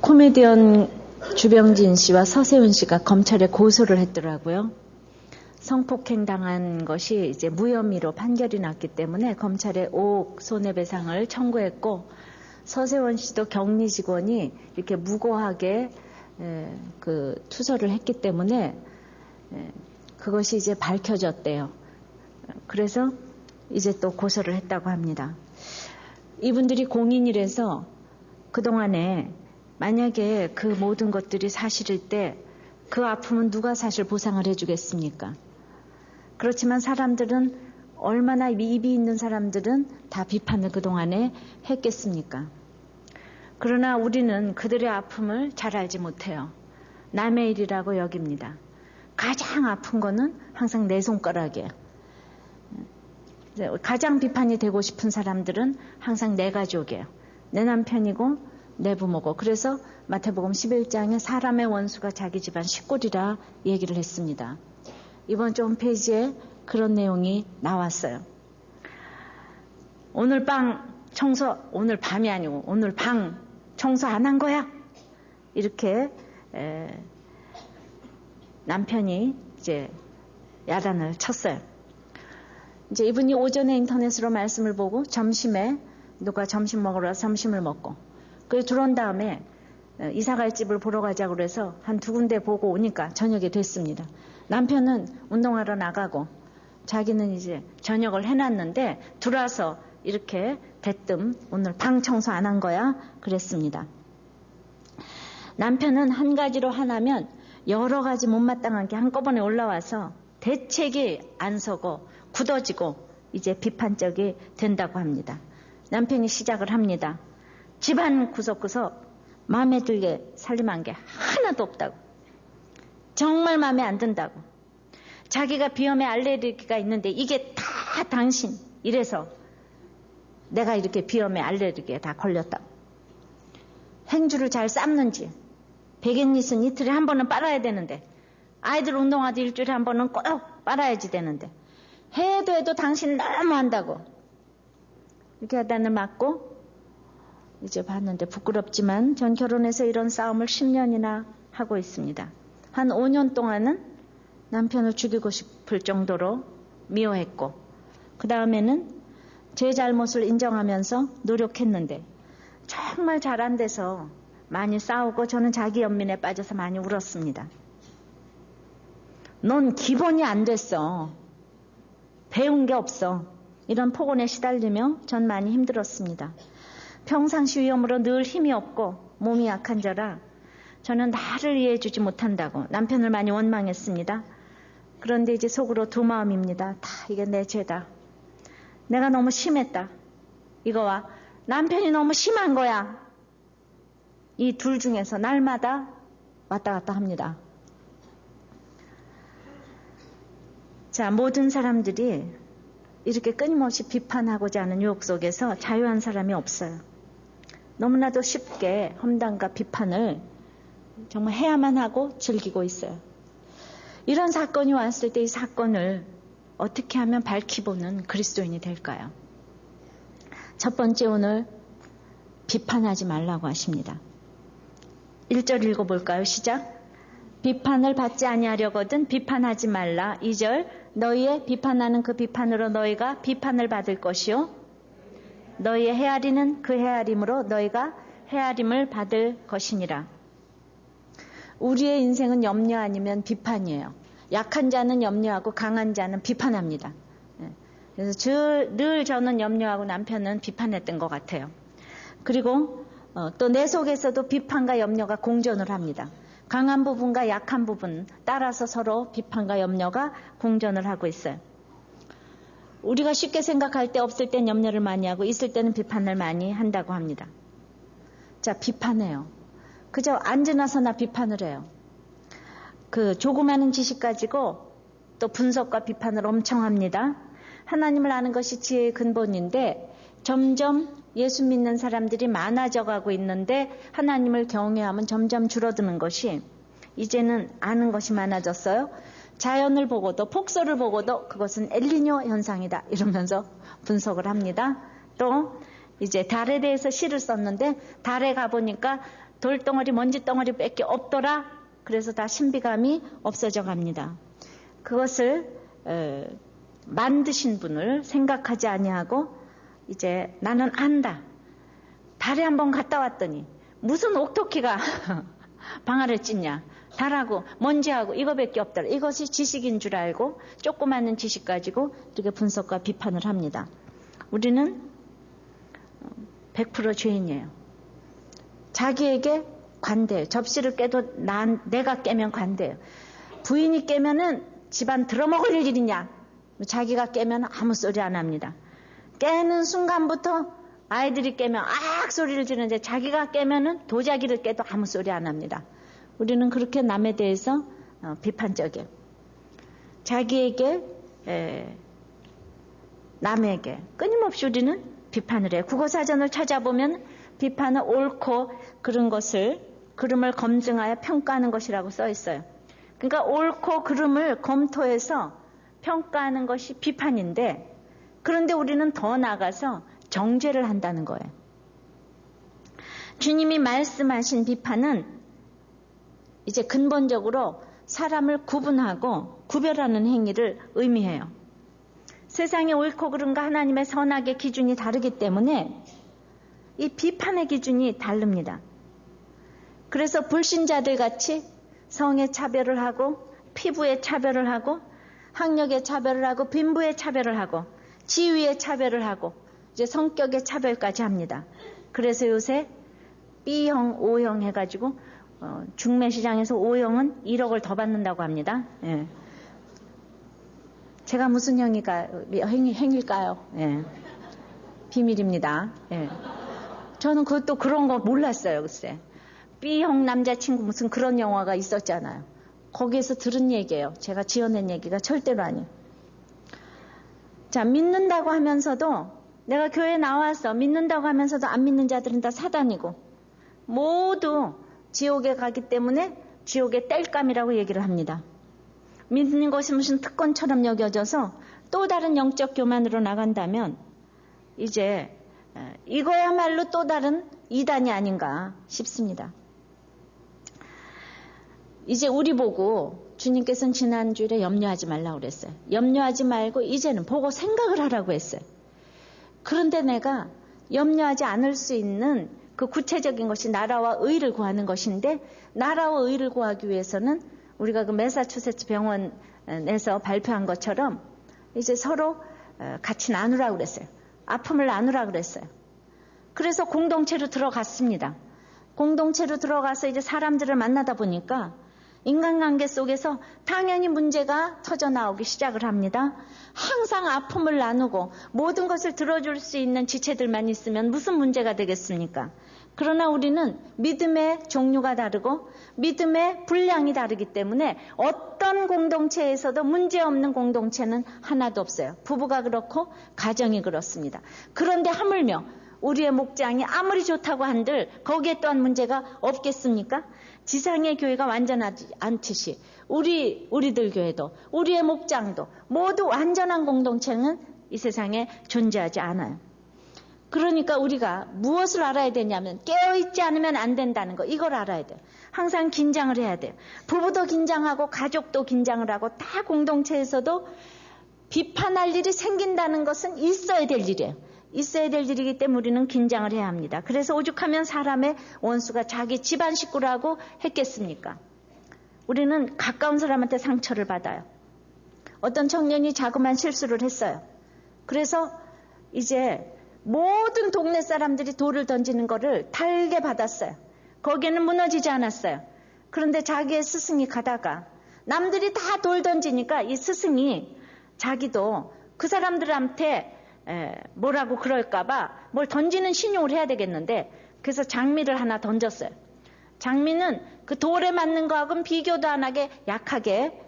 코미디언 주병진 씨와 서세훈 씨가 검찰에 고소를 했더라고요. 성폭행 당한 것이 이제 무혐의로 판결이 났기 때문에 검찰에 5억 손해배상을 청구했고, 서세훈 씨도 격리 직원이 이렇게 무고하게 투서를 했기 때문에 그것이 이제 밝혀졌대요. 그래서 이제 또 고소를 했다고 합니다. 이분들이 공인이라서 그동안에 만약에 그 모든 것들이 사실일 때 그 아픔은 누가 사실 보상을 해주겠습니까? 그렇지만 사람들은 얼마나 입이 있는 사람들은 다 비판을 그동안에 했겠습니까? 그러나 우리는 그들의 아픔을 잘 알지 못해요. 남의 일이라고 여깁니다. 가장 아픈 거는 항상 내 손가락이에요. 가장 비판이 되고 싶은 사람들은 항상 내 가족이에요. 내 남편이고 내 부모고. 그래서 마태복음 11장에 사람의 원수가 자기 집안 식구리라 얘기를 했습니다. 이번 주 홈페이지에 그런 내용이 나왔어요. 오늘 오늘 밤이 아니고 오늘 방 청소 안 한 거야? 이렇게 남편이 이제 야단을 쳤어요. 이제 이분이 오전에 인터넷으로 말씀을 보고 점심에 누가 점심 먹으러 와서 점심을 먹고, 그리고 들어온 다음에 이사갈 집을 보러 가자고 그래서 한 2군데 보고 오니까 저녁이 됐습니다. 남편은 운동하러 나가고 자기는 이제 저녁을 해놨는데 들어와서 이렇게 대뜸 오늘 방 청소 안 한 거야? 그랬습니다. 남편은 한 가지로 하나면 여러 가지 못마땅한 게 한꺼번에 올라와서 대책이 안 서고 굳어지고 이제 비판적이 된다고 합니다. 남편이 시작을 합니다. 집안 구석구석 마음에 들게 살림한 게 하나도 없다고. 정말 마음에 안 든다고. 자기가 비염에 알레르기가 있는데 이게 다 당신 이래서 내가 이렇게 비염에 알레르기에 다 걸렸다고. 행주를 잘 삶는지, 백엔닛은 이틀에 한 번은 빨아야 되는데, 아이들 운동화도 일주일에 한 번은 꼭 빨아야지 되는데, 해도 당신 너무 한다고. 이렇게 야단을 맞고 이제 봤는데 부끄럽지만 전 결혼해서 이런 싸움을 10년이나 하고 있습니다. 한 5년 동안은 남편을 죽이고 싶을 정도로 미워했고, 그 다음에는 제 잘못을 인정하면서 노력했는데 정말 잘 안 돼서 많이 싸우고 저는 자기 연민에 빠져서 많이 울었습니다. 넌 기본이 안 됐어. 배운 게 없어. 이런 폭언에 시달리며 전 많이 힘들었습니다. 평상시 위험으로 늘 힘이 없고 몸이 약한 저라 저는 나를 이해해 주지 못한다고 남편을 많이 원망했습니다. 그런데 이제 속으로 두 마음입니다. 다 이게 내 죄다. 내가 너무 심했다. 이거와 남편이 너무 심한 거야. 이 둘 중에서 날마다 왔다 갔다 합니다. 자, 모든 사람들이 이렇게 끊임없이 비판하고자 하는 유혹 속에서 자유한 사람이 없어요. 너무나도 쉽게 험담과 비판을 정말 해야만 하고 즐기고 있어요. 이런 사건이 왔을 때 이 사건을 어떻게 하면 밝히보는 그리스도인이 될까요? 첫 번째, 오늘 비판하지 말라고 하십니다. 1절 읽어볼까요? 시작. 비판을 받지 아니하려거든 비판하지 말라. 2절. 너희의 비판하는 그 비판으로 너희가 비판을 받을 것이요 너희의 헤아리는 그 헤아림으로 너희가 헤아림을 받을 것이니라. 우리의 인생은 염려 아니면 비판이에요. 약한 자는 염려하고 강한 자는 비판합니다. 그래서 늘 저는 염려하고 남편은 비판했던 것 같아요. 그리고 또 내 속에서도 비판과 염려가 공존을 합니다. 강한 부분과 약한 부분 따라서 서로 비판과 염려가 공존을 하고 있어요. 우리가 쉽게 생각할 때 없을 땐 염려를 많이 하고 있을 때는 비판을 많이 한다고 합니다. 자, 비판해요. 그저 앉으나서나 비판을 해요. 그 조그마한 지식 가지고 또 분석과 비판을 엄청 합니다. 하나님을 아는 것이 지혜의 근본인데 점점 예수 믿는 사람들이 많아져 가고 있는데 하나님을 경외함은 점점 줄어드는 것이 이제는 아는 것이 많아졌어요. 자연을 보고도 폭설을 보고도 그것은 엘니뇨 현상이다 이러면서 분석을 합니다. 또 이제 달에 대해서 시를 썼는데 달에 가보니까 돌덩어리 먼지덩어리 밖에 없더라. 그래서 다 신비감이 없어져 갑니다. 그것을 만드신 분을 생각하지 아니하고 이제 나는 안다. 달에 한번 갔다 왔더니 무슨 옥토키가 방아를 찢냐. 달하고 먼지하고 이거밖에 없더라. 이것이 지식인 줄 알고 조그마한 지식 가지고 이렇게 분석과 비판을 합니다. 우리는 100% 죄인이에요. 자기에게 관대해요. 접시를 깨도 내가 깨면 관대해요. 부인이 깨면은 집안 들어먹을 일이냐. 자기가 깨면 아무 소리 안 합니다. 깨는 순간부터 아이들이 깨면 악 소리를 지르는데 자기가 깨면은 도자기를 깨도 아무 소리 안 합니다. 우리는 그렇게 남에 대해서 비판적이에요. 자기에게 남에게 끊임없이 우리는 비판을 해요. 국어사전을 찾아보면 비판은 옳고 그른 것을 그름을 검증하여 평가하는 것이라고 써 있어요. 그러니까 옳고 그름을 검토해서 평가하는 것이 비판인데, 그런데 우리는 더 나아가서 정죄를 한다는 거예요. 주님이 말씀하신 비판은 이제 근본적으로 사람을 구분하고 구별하는 행위를 의미해요. 세상의 옳고 그름과 하나님의 선악의 기준이 다르기 때문에 이 비판의 기준이 다릅니다. 그래서 불신자들 같이 성에 차별을 하고 피부에 차별을 하고 학력에 차별을 하고 빈부에 차별을 하고 지위에 차별을 하고 이제 성격에 차별까지 합니다. 그래서 요새 B형, O형 해가지고 중매시장에서 O형은 1억을 더 받는다고 합니다. 예. 제가 무슨 행일까요? 예. 비밀입니다. 예. 저는 그것도 그런 거 몰랐어요, 글쎄. B형 남자친구 무슨 그런 영화가 있었잖아요. 거기에서 들은 얘기예요. 제가 지어낸 얘기가 절대로 아니에요. 자, 믿는다고 하면서도 내가 교회에 나와서 믿는다고 하면서도 안 믿는 자들은 다 사단이고 모두 지옥에 가기 때문에 지옥의 땔감이라고 얘기를 합니다. 믿는 것이 무슨 특권처럼 여겨져서 또 다른 영적 교만으로 나간다면 이제 이거야말로 또 다른 이단이 아닌가 싶습니다. 이제 우리 보고 주님께서는 지난주에 염려하지 말라고 그랬어요. 염려하지 말고 이제는 보고 생각을 하라고 했어요. 그런데 내가 염려하지 않을 수 있는 그 구체적인 것이 나라와 의를 구하는 것인데, 나라와 의를 구하기 위해서는 우리가 그 매사추세츠 병원에서 발표한 것처럼 이제 서로 같이 나누라고 그랬어요. 아픔을 나누라고 그랬어요. 그래서 공동체로 들어갔습니다. 공동체로 들어가서 이제 사람들을 만나다 보니까 인간관계 속에서 당연히 문제가 터져나오기 시작을 합니다. 항상 아픔을 나누고 모든 것을 들어줄 수 있는 지체들만 있으면 무슨 문제가 되겠습니까? 그러나 우리는 믿음의 종류가 다르고 믿음의 분량이 다르기 때문에 어떤 공동체에서도 문제없는 공동체는 하나도 없어요. 부부가 그렇고 가정이 그렇습니다. 그런데 하물며 우리의 목장이 아무리 좋다고 한들 거기에 또한 문제가 없겠습니까? 지상의 교회가 완전하지 않듯이 우리들 교회도 우리의 목장도 모두 완전한 공동체는 이 세상에 존재하지 않아요. 그러니까 우리가 무엇을 알아야 되냐면 깨어있지 않으면 안 된다는 거, 이걸 알아야 돼요. 항상 긴장을 해야 돼요. 부부도 긴장하고 가족도 긴장을 하고 다 공동체에서도 비판할 일이 생긴다는 것은 있어야 될 일이에요. 있어야 될 일이기 때문에 우리는 긴장을 해야 합니다. 그래서 오죽하면 사람의 원수가 자기 집안 식구라고 했겠습니까? 우리는 가까운 사람한테 상처를 받아요. 어떤 청년이 자그마한 실수를 했어요. 그래서 이제 모든 동네 사람들이 돌을 던지는 거를 달게 받았어요. 거기에는 무너지지 않았어요. 그런데 자기의 스승이 가다가 남들이 다 돌 던지니까 이 스승이 자기도 그 사람들한테 뭐라고 그럴까봐 뭘 던지는 신용을 해야 되겠는데, 그래서 장미를 하나 던졌어요. 장미는 그 돌에 맞는 거하고는 비교도 안 하게 약하게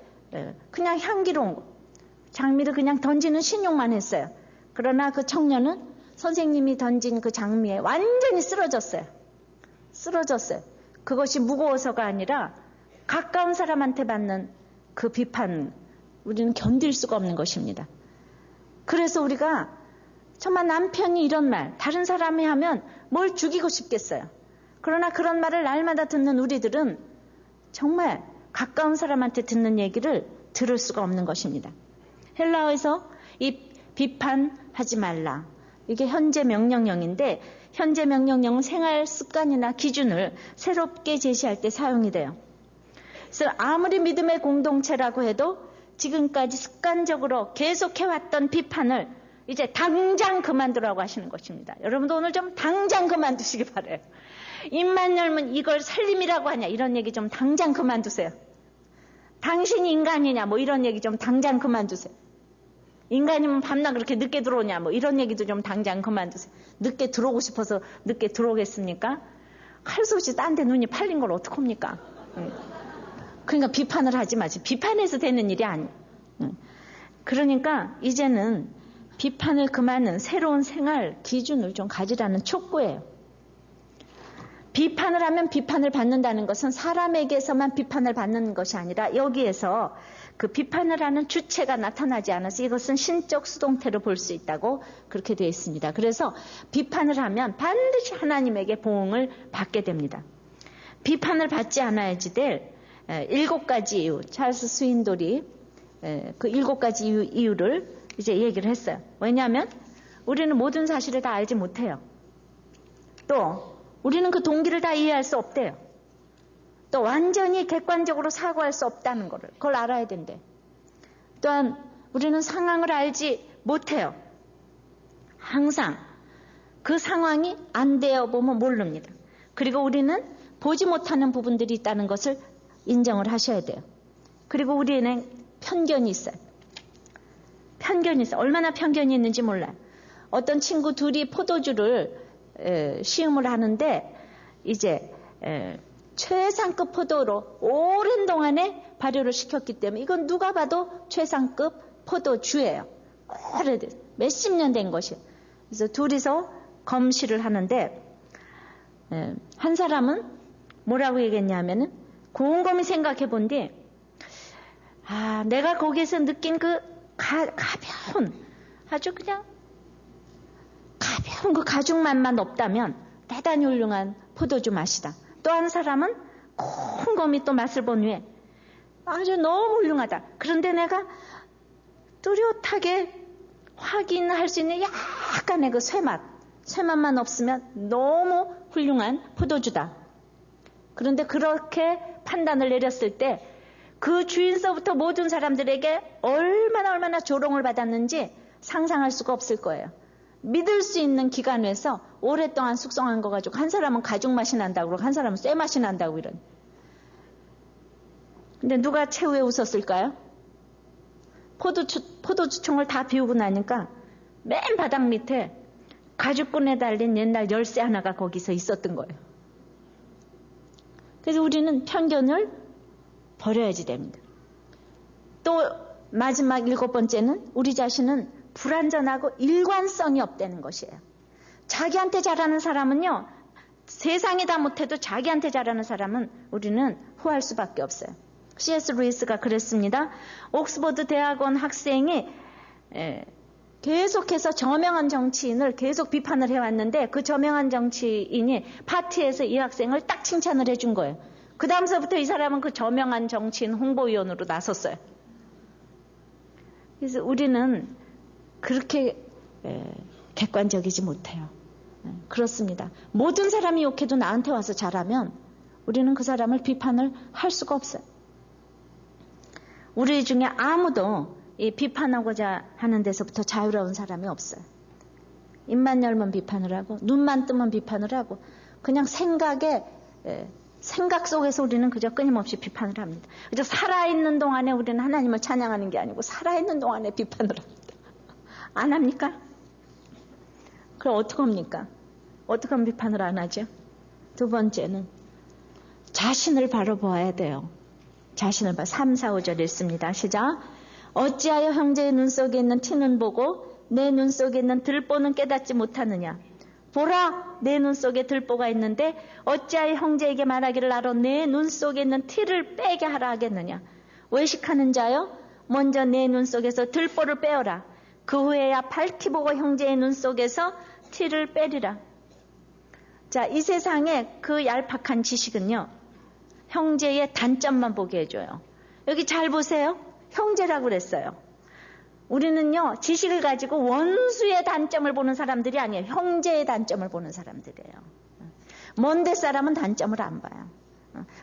그냥 향기로운 거, 장미를 그냥 던지는 신용만 했어요. 그러나 그 청년은 선생님이 던진 그 장미에 완전히 쓰러졌어요. 그것이 무거워서가 아니라 가까운 사람한테 받는 그 비판, 우리는 견딜 수가 없는 것입니다. 그래서 우리가 정말 남편이 이런 말, 다른 사람이 하면 뭘 죽이고 싶겠어요. 그러나 그런 말을 날마다 듣는 우리들은 정말 가까운 사람한테 듣는 얘기를 들을 수가 없는 것입니다. 헬라어에서 이 비판하지 말라. 이게 현재 명령형인데 현재 명령형은 생활 습관이나 기준을 새롭게 제시할 때 사용이 돼요. 그래서 아무리 믿음의 공동체라고 해도 지금까지 습관적으로 계속해왔던 비판을 이제 당장 그만두라고 하시는 것입니다. 여러분도 오늘 좀 당장 그만두시기 바라요. 입만 열면 이걸 살림이라고 하냐 이런 얘기 좀 당장 그만두세요. 당신이 인간이냐 뭐 이런 얘기 좀 당장 그만두세요. 인간이면 밤낮 그렇게 늦게 들어오냐 뭐 이런 얘기도 좀 당장 그만두세요. 늦게 들어오고 싶어서 늦게 들어오겠습니까? 할 수 없이 딴 데 눈이 팔린 걸 어떡합니까? 그러니까 비판을 하지 마세요. 비판해서 되는 일이 아니에요. 그러니까 이제는 비판을 그만은 새로운 생활 기준을 좀 가지라는 촉구예요. 비판을 하면 비판을 받는다는 것은 사람에게서만 비판을 받는 것이 아니라 여기에서 그 비판을 하는 주체가 나타나지 않아서 이것은 신적 수동태로 볼 수 있다고 그렇게 되어 있습니다. 그래서 비판을 하면 반드시 하나님에게 보응을 받게 됩니다. 비판을 받지 않아야지 될 7가지 이유, 찰스 스윈돌이 그 7가지 이유를 이제 얘기를 했어요. 왜냐하면 우리는 모든 사실을 다 알지 못해요. 또 우리는 그 동기를 다 이해할 수 없대요. 또 완전히 객관적으로 사고할 수 없다는 거를 그걸 알아야 된대. 또한 우리는 상황을 알지 못해요. 항상 그 상황이 안 되어 보면 모릅니다. 그리고 우리는 보지 못하는 부분들이 있다는 것을 인정을 하셔야 돼요. 그리고 우리는 편견이 있어요. 편견이 있어요. 얼마나 편견이 있는지 몰라요. 어떤 친구 둘이 포도주를 시음을 하는데 이제 최상급 포도로 오랜 동안에 발효를 시켰기 때문에 이건 누가 봐도 최상급 포도주예요. 오래된 몇십 년 된 것이에요. 그래서 둘이서 검시를 하는데 한 사람은 뭐라고 얘기했냐면은 곰곰이 생각해 본 뒤 내가 거기에서 느낀 그 가벼운 아주 그냥 가벼운 그 가죽 맛만 없다면 대단히 훌륭한 포도주 맛이다. 또 한 사람은 곰곰이 또 맛을 본 후에 아주 너무 훌륭하다. 그런데 내가 뚜렷하게 확인할 수 있는 약간의 그 쇠맛만 없으면 너무 훌륭한 포도주다. 그런데 그렇게 판단을 내렸을 때 그 주인서부터 모든 사람들에게 얼마나 조롱을 받았는지 상상할 수가 없을 거예요. 믿을 수 있는 기간에서 오랫동안 숙성한 거 가지고 한 사람은 가죽 맛이 난다고 그러고 한 사람은 쇠 맛이 난다고 이런. 근데 누가 최후에 웃었을까요? 포도주총을 다 비우고 나니까 맨 바닥 밑에 가죽끈에 달린 옛날 열쇠 하나가 거기서 있었던 거예요. 그래서 우리는 편견을 버려야지 됩니다. 또 마지막 7번째는 우리 자신은 불완전하고 일관성이 없다는 것이에요. 자기한테 잘하는 사람은요, 세상이 다 못해도 자기한테 잘하는 사람은 우리는 후할 수밖에 없어요. C.S. 루이스가 그랬습니다. 옥스퍼드 대학원 학생이 계속해서 저명한 정치인을 계속 비판을 해왔는데 그 저명한 정치인이 파티에서 이 학생을 딱 칭찬을 해준 거예요. 그 다음서부터 이 사람은 그 저명한 정치인 홍보위원으로 나섰어요. 그래서 우리는 그렇게 객관적이지 못해요. 그렇습니다. 모든 사람이 욕해도 나한테 와서 잘하면 우리는 그 사람을 비판을 할 수가 없어요. 우리 중에 아무도 이 비판하고자 하는 데서부터 자유로운 사람이 없어요. 입만 열면 비판을 하고 눈만 뜨면 비판을 하고 그냥 생각 속에서 우리는 그저 끊임없이 비판을 합니다. 그저 살아있는 동안에 우리는 하나님을 찬양하는 게 아니고 살아있는 동안에 비판을 합니다. 안 합니까? 그럼 어떡합니까? 어떻게 하면 비판을 안 하죠? 두 번째는 자신을 바로 보아야 돼요. 자신을 봐. 3, 4, 5절 읽습니다. 시작. 어찌하여 형제의 눈 속에 있는 티는 보고 내 눈 속에 있는 들보는 깨닫지 못하느냐. 보라, 내 눈 속에 들보가 있는데 어찌하여 형제에게 말하기를 나로 내 눈 속에 있는 티를 빼게 하라 하겠느냐. 외식하는 자여, 먼저 내 눈 속에서 들보를 빼어라. 그 후에야 밝히 보고 형제의 눈 속에서 티를 빼리라. 자, 이 세상에 그 얄팍한 지식은요, 형제의 단점만 보게 해줘요. 여기 잘 보세요. 형제라고 그랬어요. 우리는요, 지식을 가지고 원수의 단점을 보는 사람들이 아니에요. 형제의 단점을 보는 사람들이에요. 먼데 사람은 단점을 안 봐요.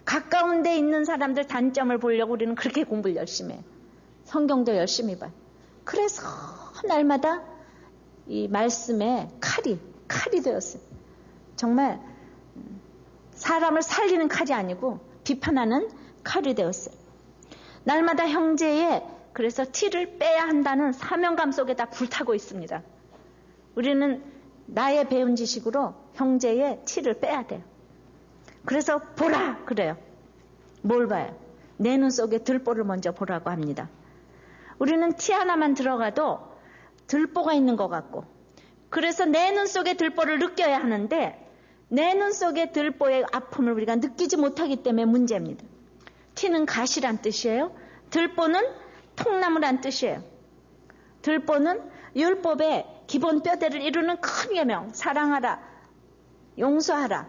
가까운 데 있는 사람들 단점을 보려고 우리는 그렇게 공부를 열심히 해요. 성경도 열심히 봐요. 그래서 날마다 이 말씀에 칼이 되었어요. 정말 사람을 살리는 칼이 아니고 비판하는 칼이 되었어요. 날마다 형제의 그래서 티를 빼야 한다는 사명감 속에 다 불타고 있습니다. 우리는 나의 배운 지식으로 형제의 티를 빼야 돼요. 그래서 보라 그래요. 뭘 봐요? 내 눈 속에 들보를 먼저 보라고 합니다. 우리는 티 하나만 들어가도 들보가 있는 것 같고, 그래서 내 눈 속에 들보를 느껴야 하는데 내 눈 속에 들보의 아픔을 우리가 느끼지 못하기 때문에 문제입니다. 티는 가시란 뜻이에요. 들보는 통나무란 뜻이에요. 들보는 율법의 기본 뼈대를 이루는 큰 계명, 사랑하라, 용서하라,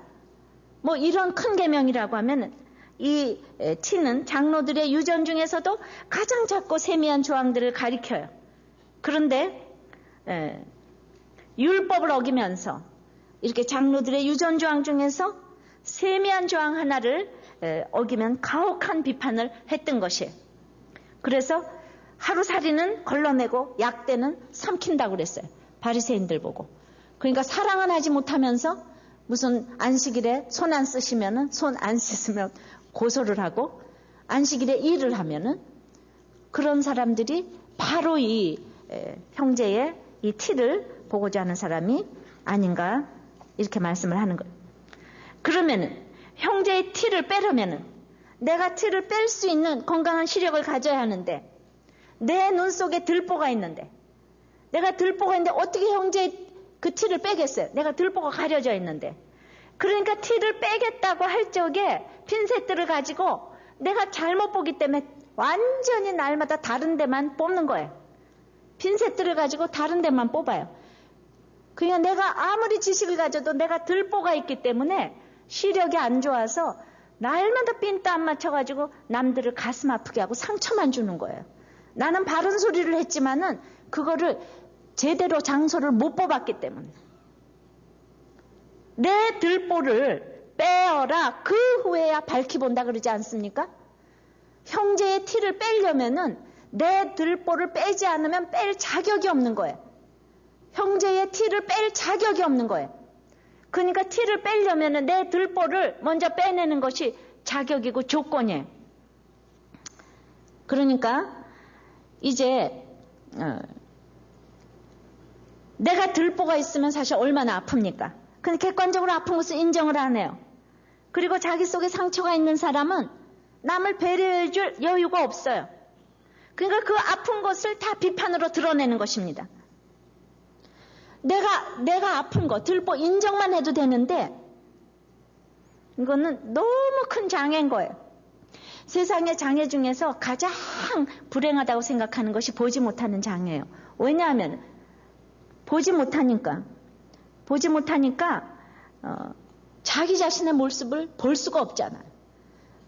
뭐 이런 큰 계명이라고 하면 이 티는 장로들의 유전 중에서도 가장 작고 세미한 조항들을 가리켜요. 그런데 율법을 어기면서 이렇게 장로들의 유전 조항 중에서 세미한 조항 하나를 어기면 가혹한 비판을 했던 것이에요. 그래서 하루살이는 걸러내고 약대는 삼킨다고 그랬어요. 바리새인들 보고. 그러니까 사랑은 하지 못하면서 무슨 안식일에 손 안 쓰시면은, 손 안 씻으면 고소를 하고, 안식일에 일을 하면은 그런 사람들이 바로 이 형제의 이 티를 보고자 하는 사람이 아닌가 이렇게 말씀을 하는 거예요. 그러면은 형제의 티를 빼려면은 내가 티를 뺄 수 있는 건강한 시력을 가져야 하는데, 내 눈 속에 들보가 있는데, 내가 들보가 있는데 어떻게 형제의 그 티를 빼겠어요? 내가 들보가 가려져 있는데. 그러니까 티를 빼겠다고 할 적에 핀셋들을 가지고 내가 잘못 보기 때문에 완전히 날마다 다른 데만 뽑는 거예요. 핀셋들을 가지고 다른 데만 뽑아요. 그러니까 내가 아무리 지식을 가져도 내가 들보가 있기 때문에 시력이 안 좋아서 날마다 핀따 안 맞춰가지고 남들을 가슴 아프게 하고 상처만 주는 거예요. 나는 바른 소리를 했지만은 그거를 제대로 장소를 못 뽑았기 때문에. 내 들보를 빼어라. 그 후에야 밝히 본다 그러지 않습니까? 형제의 티를 빼려면은 내 들보를 빼지 않으면 뺄 자격이 없는 거예요. 형제의 티를 뺄 자격이 없는 거예요. 그러니까 티를 빼려면은 내 들보를 먼저 빼내는 것이 자격이고 조건이에요. 그러니까 이제 내가 들보가 있으면 사실 얼마나 아픕니까? 근데 객관적으로 아픈 것을 인정을 안 해요. 그리고 자기 속에 상처가 있는 사람은 남을 배려해 줄 여유가 없어요. 그러니까 그 아픈 것을 다 비판으로 드러내는 것입니다. 내가 아픈 거 들보 인정만 해도 되는데 이거는 너무 큰 장애인 거예요. 세상의 장애 중에서 가장 불행하다고 생각하는 것이 보지 못하는 장애예요. 왜냐하면 보지 못하니까 자기 자신의 모습을 볼 수가 없잖아요.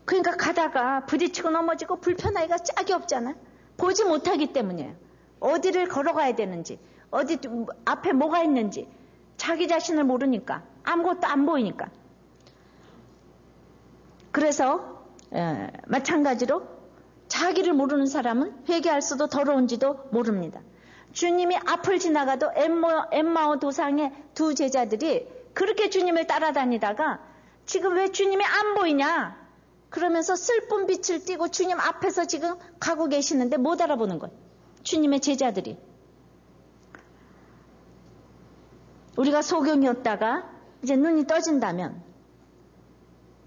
그러니까 가다가 부딪히고 넘어지고 불편하기가 짝이 없잖아요. 보지 못하기 때문이에요. 어디를 걸어가야 되는지, 어디 앞에 뭐가 있는지 자기 자신을 모르니까, 아무것도 안 보이니까. 그래서 마찬가지로 자기를 모르는 사람은 회개할 수도 더러운지도 모릅니다. 주님이 앞을 지나가도 엠마오 도상의 두 제자들이 그렇게 주님을 따라다니다가 지금 왜 주님이 안 보이냐 그러면서 슬픈 빛을 띠고 주님 앞에서 지금 가고 계시는데 못 알아보는 거예요. 주님의 제자들이. 우리가 소경이었다가 이제 눈이 떠진다면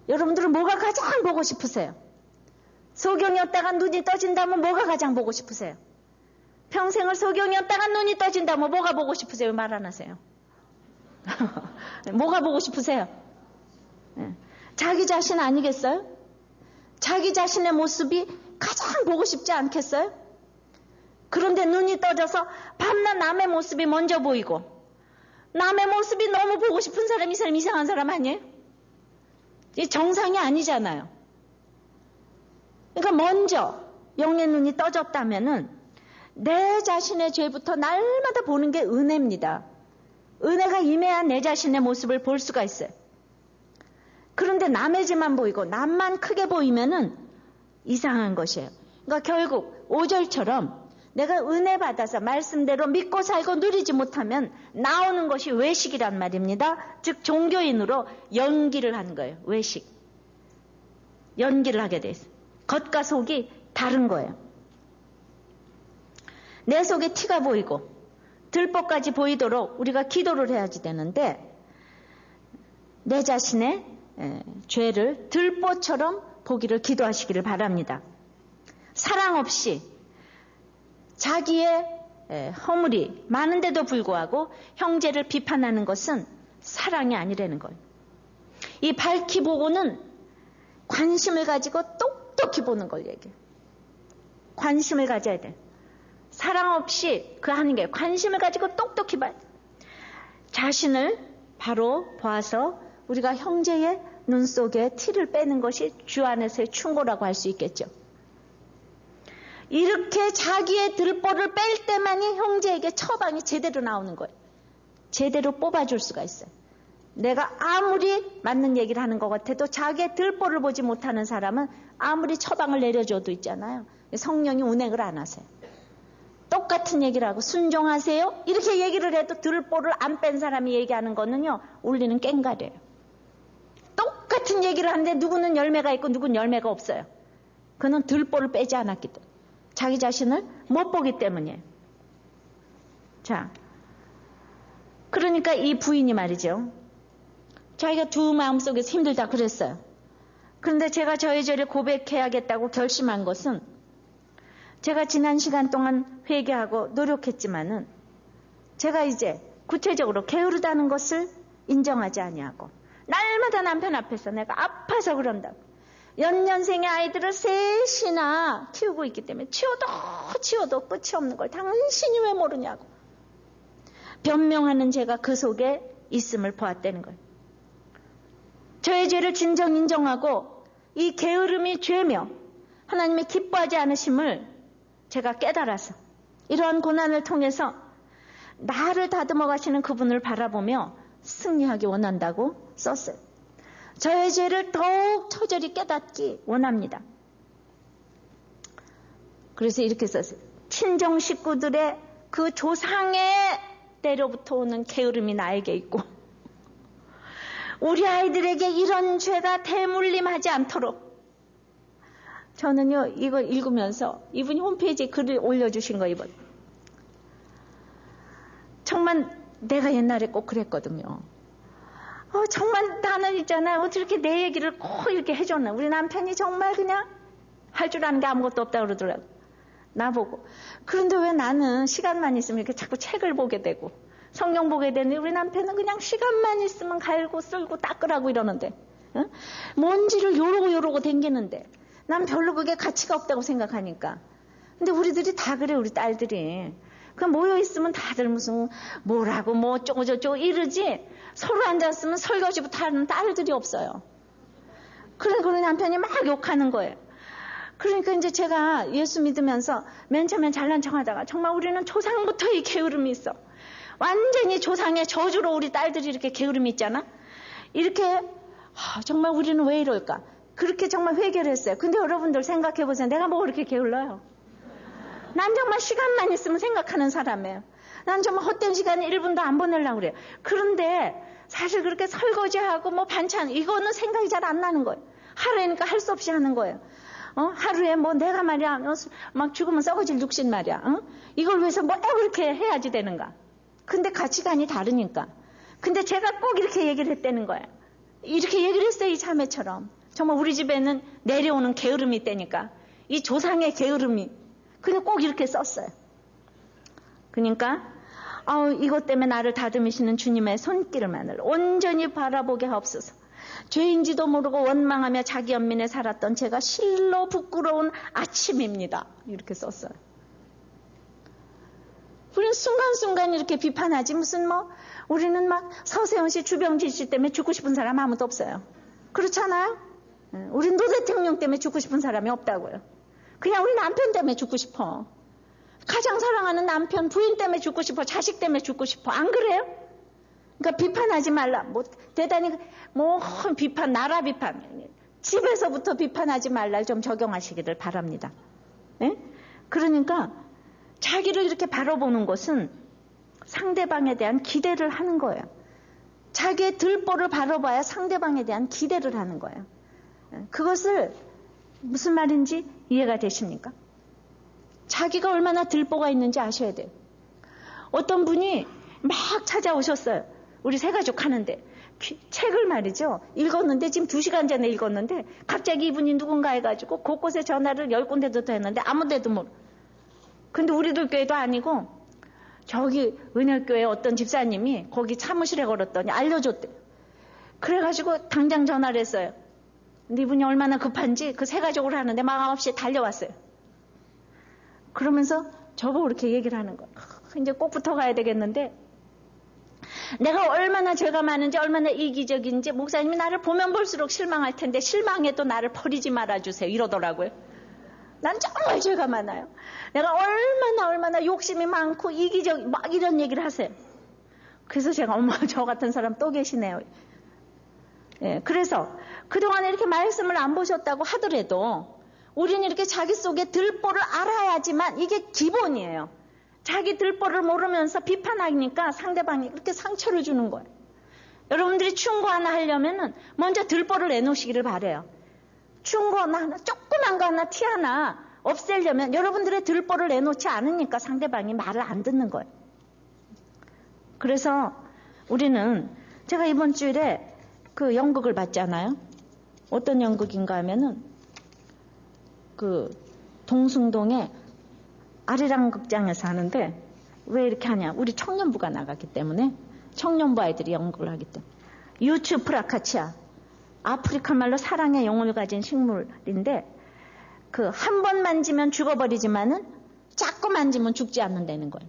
여러분들은 뭐가 가장 보고 싶으세요? 소경이었다가 눈이 떠진다면 뭐가 가장 보고 싶으세요? 평생을 소경이었다가 눈이 떠진다면 뭐가 보고 싶으세요? 말 안 하세요. 뭐가 보고 싶으세요? 자기 자신 아니겠어요? 자기 자신의 모습이 가장 보고 싶지 않겠어요? 그런데 눈이 떠져서 밤낮 남의 모습이 먼저 보이고, 남의 모습이 너무 보고 싶은 사람이 이 사람 이상한 사람 아니에요? 이 정상이 아니잖아요. 그러니까 먼저 영의 눈이 떠졌다면은 내 자신의 죄부터 날마다 보는 게 은혜입니다. 은혜가 임해야 내 자신의 모습을 볼 수가 있어요. 그런데 남의 죄만 보이고 남만 크게 보이면은 이상한 것이에요. 그러니까 결국 5절처럼 내가 은혜 받아서 말씀대로 믿고 살고 누리지 못하면 나오는 것이 외식이란 말입니다. 즉 종교인으로 연기를 하는 거예요. 외식. 연기를 하게 돼 있어요. 겉과 속이 다른 거예요. 내 속에 티가 보이고 들보까지 보이도록 우리가 기도를 해야지 되는데, 내 자신의 죄를 들보처럼 보기를 기도하시기를 바랍니다. 사랑 없이 자기의 허물이 많은데도 불구하고 형제를 비판하는 것은 사랑이 아니라는 거예요. 이 밝히 보고는 관심을 가지고 똑똑히 보는 걸 얘기해요. 관심을 가져야 돼. 사랑 없이 그 하는 게 관심을 가지고 똑똑히 봐야 돼. 자신을 바로 봐서 우리가 형제의 눈 속에 티를 빼는 것이 주 안에서의 충고라고 할 수 있겠죠. 이렇게 자기의 들보를 뺄 때만이 형제에게 처방이 제대로 나오는 거예요. 제대로 뽑아줄 수가 있어요. 내가 아무리 맞는 얘기를 하는 것 같아도 자기의 들보를 보지 못하는 사람은 아무리 처방을 내려줘도 있잖아요. 성령이 운행을 안 하세요. 똑같은 얘기를 하고 순종하세요? 이렇게 얘기를 해도 들보를 안 뺀 사람이 얘기하는 거는요, 울리는 깽가래요. 똑같은 얘기를 하는데 누구는 열매가 있고 누구는 열매가 없어요. 그는 들보를 빼지 않았기 때문에, 자기 자신을 못 보기 때문이에요. 자, 그러니까 이 부인이 말이죠, 자기가 두 마음속에서 힘들다 그랬어요. 그런데 제가 저의 죄를 고백해야겠다고 결심한 것은, 제가 지난 시간 동안 회개하고 노력했지만은 제가 이제 구체적으로 게으르다는 것을 인정하지 아니하고, 날마다 남편 앞에서 내가 아파서 그런다고, 연년생의 아이들을 셋이나 키우고 있기 때문에 치워도 끝이 없는 걸 당신이 왜 모르냐고 변명하는 제가 그 속에 있음을 보았다는 거예요. 저의 죄를 진정 인정하고 이 게으름이 죄며 하나님이 기뻐하지 않으심을 제가 깨달아서 이러한 고난을 통해서 나를 다듬어 가시는 그분을 바라보며 승리하기 원한다고 썼어요. 저의 죄를 더욱 처절히 깨닫기 원합니다. 그래서 이렇게 썼어요. 친정 식구들의 그 조상의 때로부터 오는 게으름이 나에게 있고, 우리 아이들에게 이런 죄가 대물림하지 않도록, 저는요, 이거 읽으면서 이분이 홈페이지에 글을 올려주신 거 이번. 정말 내가 옛날에 꼭 그랬거든요. 정말 나는 있잖아요. 어떻게 이렇게 내 얘기를 꼭 이렇게 해줬나. 우리 남편이 정말 그냥 할 줄 아는 게 아무것도 없다고 그러더라고. 나보고. 그런데 왜 나는 시간만 있으면 이렇게 자꾸 책을 보게 되고 성경 보게 되는데, 우리 남편은 그냥 시간만 있으면 갈고 쓸고 닦으라고 이러는데, 응? 먼지를 요러고 댕기는데 난 별로 그게 가치가 없다고 생각하니까. 근데 우리들이 다 그래, 우리 딸들이. 그냥 모여있으면 다들 무슨 뭐라고 뭐 어쩌고 저쩌고 이러지, 서로 앉았으면 설거지부터 하는 딸들이 없어요. 그러니까 우리 남편이 막 욕하는 거예요. 그러니까 이제 제가 예수 믿으면서 맨 처음엔 잘난 척하다가, 정말 우리는 조상부터 이 게으름이 있어. 완전히 조상의 저주로 우리 딸들이 이렇게 게으름이 있잖아. 이렇게 정말 우리는 왜 이럴까, 그렇게 정말 회개를 했어요. 근데 여러분들 생각해보세요. 내가 뭐 그렇게 게을러요? 난 정말 시간만 있으면 생각하는 사람이에요. 난 정말 헛된 시간에 1분도 안 보내려고 그래요. 그런데 사실 그렇게 설거지하고 뭐 반찬, 이거는 생각이 잘 안 나는 거예요. 하루에니까 할 수 없이 하는 거예요. 하루에 뭐 내가 말이야, 막 죽으면 썩어질 육신 말이야. 이걸 위해서 뭐 그렇게 해야지 되는가. 근데 가치관이 다르니까. 근데 제가 꼭 이렇게 얘기를 했다는 거예요. 이렇게 얘기를 했어요, 이 자매처럼. 정말 우리 집에는 내려오는 게으름이 있다니까. 이 조상의 게으름이. 그냥 꼭 이렇게 썼어요. 그러니까 이것 때문에 나를 다듬으시는 주님의 손길만을 온전히 바라보게 하옵소서. 죄인지도 모르고 원망하며 자기 연민에 살았던 제가 실로 부끄러운 아침입니다. 이렇게 썼어요. 우리는 순간순간 이렇게 비판하지 무슨 우리는 막 서세훈 씨, 주병진 씨 때문에 죽고 싶은 사람 아무도 없어요. 그렇잖아요? 우린 노 대통령 때문에 죽고 싶은 사람이 없다고요. 그냥 우리 남편 때문에 죽고 싶어. 가장 사랑하는 남편, 부인 때문에 죽고 싶어. 자식 때문에 죽고 싶어. 안 그래요? 그러니까 비판하지 말라. 대단히 비판, 나라 비판. 집에서부터 비판하지 말라 좀 적용하시기를 바랍니다. 네? 그러니까 자기를 이렇게 바라보는 것은 상대방에 대한 기대를 하는 거예요. 자기의 들보를 바라봐야 상대방에 대한 기대를 하는 거예요. 그것을 무슨 말인지 이해가 되십니까? 자기가 얼마나 들보가 있는지 아셔야 돼요. 어떤 분이 막 찾아오셨어요. 우리 세 가족 하는데 책을 말이죠. 읽었는데 지금 2시간 전에 읽었는데 갑자기 이분이 누군가 해가지고 곳곳에 전화를 10군데도 했는데 아무 데도 모르. 근데 우리들 교회도 아니고 저기 은혜교회 어떤 집사님이 거기 사무실에 걸었더니 알려줬대요. 그래가지고 당장 전화를 했어요. 근데 이분이 얼마나 급한지 그 세 가족을 하는데 막 9시에 달려왔어요. 그러면서 저보고 이렇게 얘기를 하는 거예요. 이제 꼭 붙어가야 되겠는데 내가 얼마나 죄가 많은지 얼마나 이기적인지 목사님이 나를 보면 볼수록 실망할 텐데 실망해도 나를 버리지 말아주세요 이러더라고요. 난 정말 죄가 많아요. 내가 얼마나 욕심이 많고 이기적 막 이런 얘기를 하세요. 그래서 제가 어머 저 같은 사람 또 계시네요. 예, 그래서 그동안에 이렇게 말씀을 안 보셨다고 하더라도 우리는 이렇게 자기 속에 들보를 알아야지만 이게 기본이에요. 자기 들보를 모르면서 비판하니까 상대방이 그렇게 상처를 주는 거예요. 여러분들이 충고 하나 하려면은 먼저 들보를 내놓으시기를 바래요. 충고 하나, 조그만 거 하나, 티 하나 없애려면 여러분들의 들보를 내놓지 않으니까 상대방이 말을 안 듣는 거예요. 그래서 우리는 제가 이번 주일에 그 연극을 봤잖아요. 어떤 연극인가 하면은 그 동숭동에 아리랑 극장에서 하는데 왜 이렇게 하냐. 우리 청년부가 나갔기 때문에 청년부 아이들이 연극을 하기 때문에 유츠 프라카치아 아프리카 말로 사랑의 영혼을 가진 식물인데 그 한 번 만지면 죽어버리지만은 자꾸 만지면 죽지 않는다는 거예요.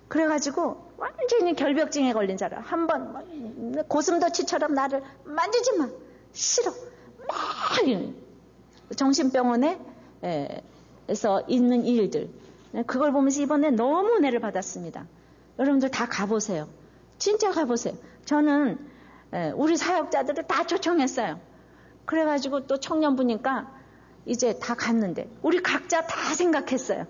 그래가지고 완전히 결벽증에 걸린 사람 한 번 고슴도치처럼 나를 만지지 마 싫어 막 정신병원에 에서 있는 일들 그걸 보면서 이번에 너무 은혜를 받았습니다. 여러분들 다 가보세요. 진짜 가보세요. 저는 우리 사역자들을 다 초청했어요. 그래가지고 또 청년부니까 이제 다 갔는데 우리 각자 다 생각했어요.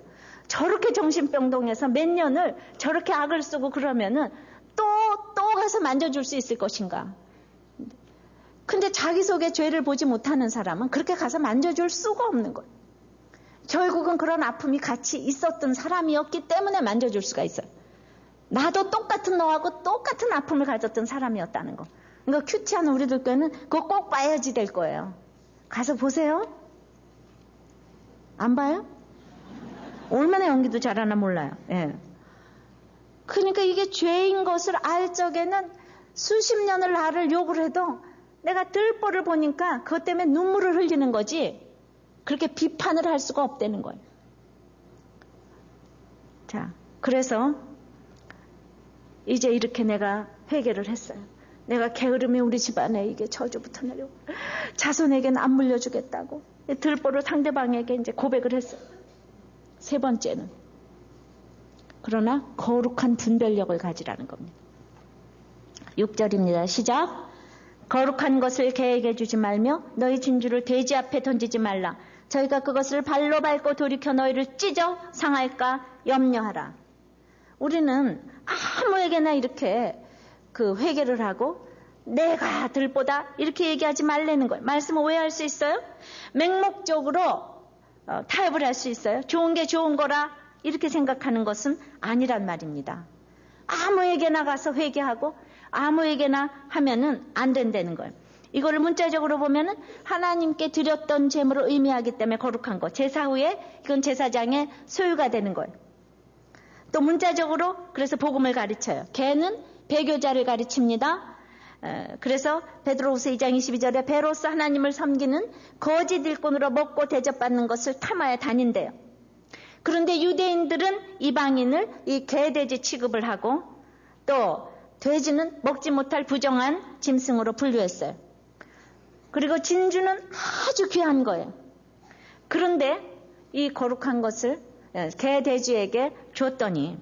저렇게 정신병동에서 몇 년을 저렇게 악을 쓰고 그러면은 또 가서 만져줄 수 있을 것인가. 근데 자기 속에 죄를 보지 못하는 사람은 그렇게 가서 만져줄 수가 없는 거예요. 결국은 그런 아픔이 같이 있었던 사람이었기 때문에 만져줄 수가 있어요. 나도 똑같은 너하고 똑같은 아픔을 가졌던 사람이었다는 거. 그러니까 큐티하는 우리들 교회는 그거 꼭 봐야지 될 거예요. 가서 보세요. 안 봐요? 얼마나 연기도 잘하나 몰라요. 예. 그러니까 이게 죄인 것을 알 적에는 수십 년을 나를 욕을 해도 내가 들보를 보니까 그것 때문에 눈물을 흘리는 거지 그렇게 비판을 할 수가 없다는 거예요. 자, 그래서 이제 이렇게 내가 회개를 했어요. 내가 게으름이 우리 집안에 이게 저주부터 내려오고 자손에게는 안 물려주겠다고 들보를 상대방에게 이제 고백을 했어요. 세 번째는 그러나 거룩한 분별력을 가지라는 겁니다. 6절입니다. 시작. 거룩한 것을 계획해 주지 말며 너희 진주를 돼지 앞에 던지지 말라. 저희가 그것을 발로 밟고 돌이켜 너희를 찢어 상할까 염려하라. 우리는 아무에게나 이렇게 그 회개를 하고 내가 들보다 이렇게 얘기하지 말라는 거예요. 말씀을 오해할 수 있어요? 맹목적으로 타협을 할 수 있어요? 좋은 게 좋은 거라 이렇게 생각하는 것은 아니란 말입니다. 아무에게나 가서 회개하고 아무에게나 하면은 안 된다는 거예요. 이거를 문자적으로 보면은 하나님께 드렸던 제물을 의미하기 때문에 거룩한 거. 제사 후에 이건 제사장의 소유가 되는 거예요. 또 문자적으로 그래서 복음을 가르쳐요. 개는 배교자를 가르칩니다. 그래서 베드로후서 2장 22절에 배로서 하나님을 섬기는 거짓 일꾼으로 먹고 대접받는 것을 탐하여 다닌대요. 그런데 유대인들은 이방인을 이 개돼지 취급을 하고 또 돼지는 먹지 못할 부정한 짐승으로 분류했어요. 그리고 진주는 아주 귀한 거예요. 그런데 이 거룩한 것을 개돼지에게 줬더니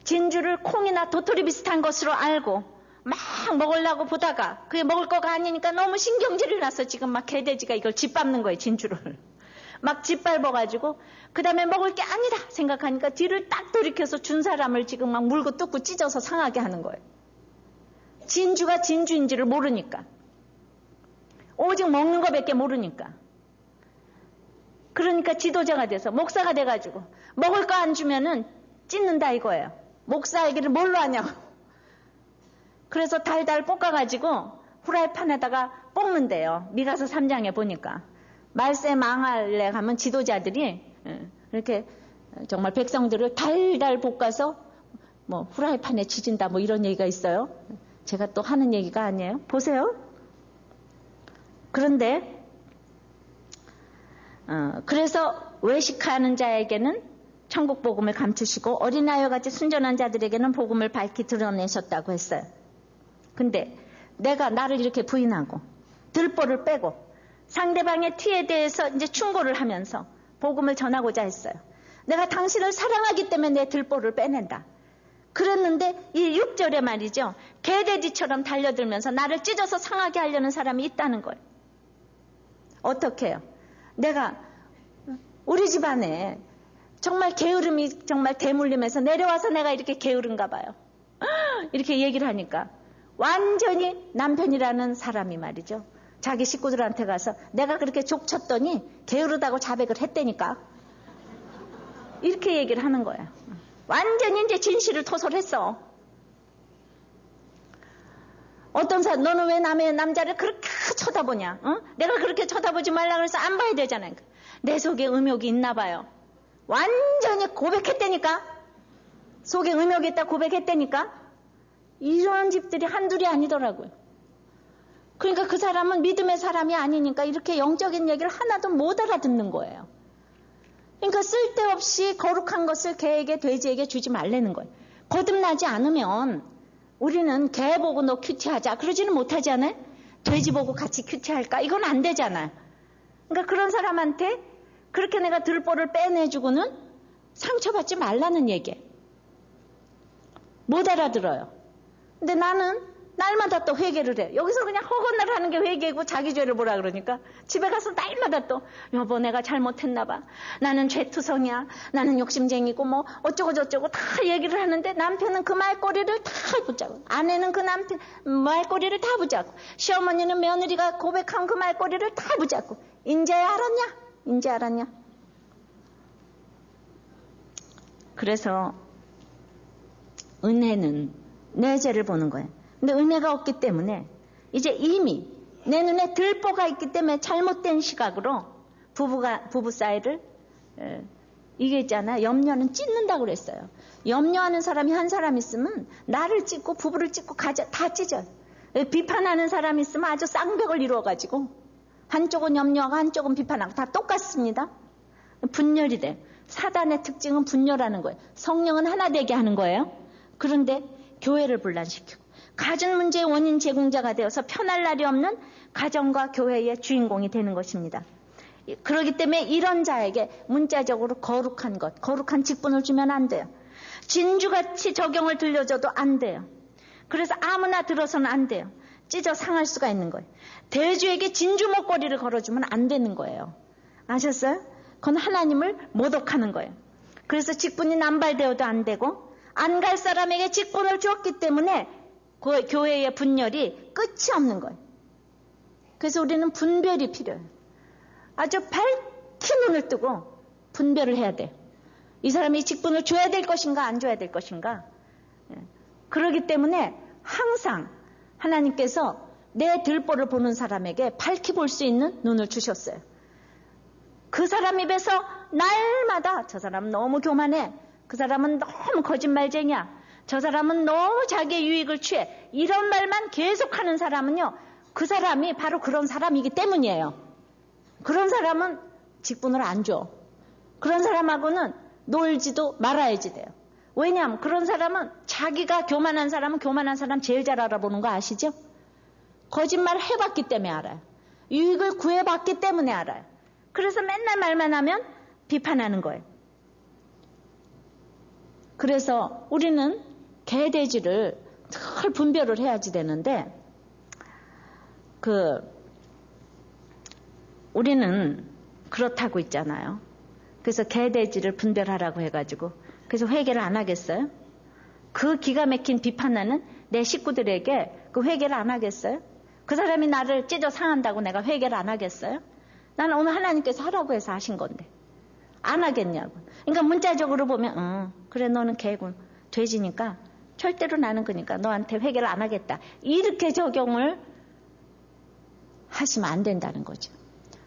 진주를 콩이나 도토리 비슷한 것으로 알고 막 먹으려고 보다가 그게 먹을 거가 아니니까 너무 신경질이 나서 지금 막 개돼지가 이걸 짓밟는 거예요. 진주를. 막 짓밟아가지고 그 다음에 먹을 게 아니다 생각하니까 뒤를 딱 돌이켜서 준 사람을 지금 막 물고 뜯고 찢어서 상하게 하는 거예요. 진주가 진주인지를 모르니까. 오직 먹는 거밖에 모르니까. 그러니까 지도자가 돼서 목사가 돼가지고 먹을 거 안 주면은 찢는다 이거예요. 목사 얘기를 뭘로 하냐고. 그래서 달달 볶아가지고 후라이팬에다가 볶는데요. 미가서 3장에 보니까. 말세 망할래 가면 지도자들이 이렇게 정말 백성들을 달달 볶아서 뭐 후라이팬에 지진다 뭐 이런 얘기가 있어요. 제가 또 하는 얘기가 아니에요. 보세요. 그런데 그래서 외식하는 자에게는 천국 복음을 감추시고 어린아이와 같이 순전한 자들에게는 복음을 밝히 드러내셨다고 했어요. 근데 내가 나를 이렇게 부인하고 들보를 빼고 상대방의 티에 대해서 이제 충고를 하면서 복음을 전하고자 했어요. 내가 당신을 사랑하기 때문에 내 들보를 빼낸다. 그랬는데 이 6절에 말이죠. 개돼지처럼 달려들면서 나를 찢어서 상하게 하려는 사람이 있다는 거예요. 어떻게 해요? 내가 우리 집안에 정말 게으름이 정말 대물림해서 내려와서 내가 이렇게 게으른가 봐요. 이렇게 얘기를 하니까 완전히 남편이라는 사람이 말이죠. 자기 식구들한테 가서 내가 그렇게 족쳤더니 게으르다고 자백을 했다니까. 이렇게 얘기를 하는 거예요. 완전히 이제 진실을 토설했어. 어떤 사람, 너는 왜 남의 남자를 그렇게 쳐다보냐? 어? 내가 그렇게 쳐다보지 말라 그래서 안 봐야 되잖아요. 내 속에 음욕이 있나 봐요. 완전히 고백했다니까. 속에 음욕이 있다 고백했다니까. 이런 집들이 한둘이 아니더라고요. 그러니까 그 사람은 믿음의 사람이 아니니까 이렇게 영적인 얘기를 하나도 못 알아듣는 거예요. 그러니까 쓸데없이 거룩한 것을 개에게 돼지에게 주지 말라는 거예요. 거듭나지 않으면 우리는 개 보고 너 큐티하자 그러지는 못하잖아요. 돼지 보고 같이 큐티할까? 이건 안 되잖아요. 그러니까 그런 사람한테 그렇게 내가 들보를 빼내주고는 상처받지 말라는 얘기예요. 못 알아들어요. 근데 나는 날마다 또 회개를 해. 여기서 그냥 허건날 하는 게 회개고 자기 죄를 보라 그러니까 집에 가서 날마다 또 여보 내가 잘못했나 봐. 나는 죄투성이야. 나는 욕심쟁이고 뭐 어쩌고 저쩌고 다 얘기를 하는데 남편은 그 말꼬리를 다 붙잡고 아내는 그 남편 말꼬리를 다 붙잡고 시어머니는 며느리가 고백한 그 말꼬리를 다 붙잡고 인제 알았냐? 인제 알았냐? 그래서 은혜는 내 죄를 보는 거예요. 근데 은혜가 없기 때문에 이제 이미 내 눈에 들보가 있기 때문에 잘못된 시각으로 부부 사이를 이게 있잖아요. 염려는 찢는다고 그랬어요. 염려하는 사람이 한 사람 있으면 나를 찢고 부부를 찢고 다 찢어요. 비판하는 사람이 있으면 아주 쌍벽을 이루어가지고 한쪽은 염려하고 한쪽은 비판하고 다 똑같습니다. 분열이 돼요. 사단의 특징은 분열하는 거예요. 성령은 하나 되게 하는 거예요. 그런데 교회를 분란시키고 가정 문제의 원인 제공자가 되어서 편할 날이 없는 가정과 교회의 주인공이 되는 것입니다. 그렇기 때문에 이런 자에게 문자적으로 거룩한 것, 거룩한 직분을 주면 안 돼요. 진주같이 적용을 들려줘도 안 돼요. 그래서 아무나 들어서는 안 돼요. 찢어 상할 수가 있는 거예요. 대주에게 진주 목걸이를 걸어주면 안 되는 거예요. 아셨어요? 그건 하나님을 모독하는 거예요. 그래서 직분이 남발되어도 안 되고 안 갈 사람에게 직분을 주었기 때문에 그 교회의 분열이 끝이 없는 거예요. 그래서 우리는 분별이 필요해요. 아주 밝히 눈을 뜨고 분별을 해야 돼요. 이 사람이 직분을 줘야 될 것인가 안 줘야 될 것인가. 그렇기 때문에 항상 하나님께서 내 들보를 보는 사람에게 밝히 볼 수 있는 눈을 주셨어요. 그 사람 입에서 날마다 저 사람은 너무 교만해. 그 사람은 너무 거짓말쟁이야. 저 사람은 너무 자기의 유익을 취해. 이런 말만 계속하는 사람은요. 그 사람이 바로 그런 사람이기 때문이에요. 그런 사람은 직분을 안 줘. 그런 사람하고는 놀지도 말아야지 돼요. 왜냐하면 그런 사람은 자기가 교만한 사람은 교만한 사람 제일 잘 알아보는 거 아시죠? 거짓말을 해봤기 때문에 알아요. 유익을 구해봤기 때문에 알아요. 그래서 맨날 말만 하면 비판하는 거예요. 그래서 우리는 개돼지를 늘 분별을 해야지 되는데 우리는 그렇다고 있잖아요. 그래서 개돼지를 분별하라고 해가지고 그래서 회개를 안 하겠어요? 그 기가 막힌 비판하는 내 식구들에게 그 회개를 안 하겠어요? 그 사람이 나를 찢어 상한다고 내가 회개를 안 하겠어요? 나는 오늘 하나님께서 하라고 해서 하신 건데 안 하겠냐고. 그러니까 문자적으로 보면 그래 너는 개군 돼지니까 절대로 나는 그러니까 너한테 회개를 안 하겠다. 이렇게 적용을 하시면 안 된다는 거죠.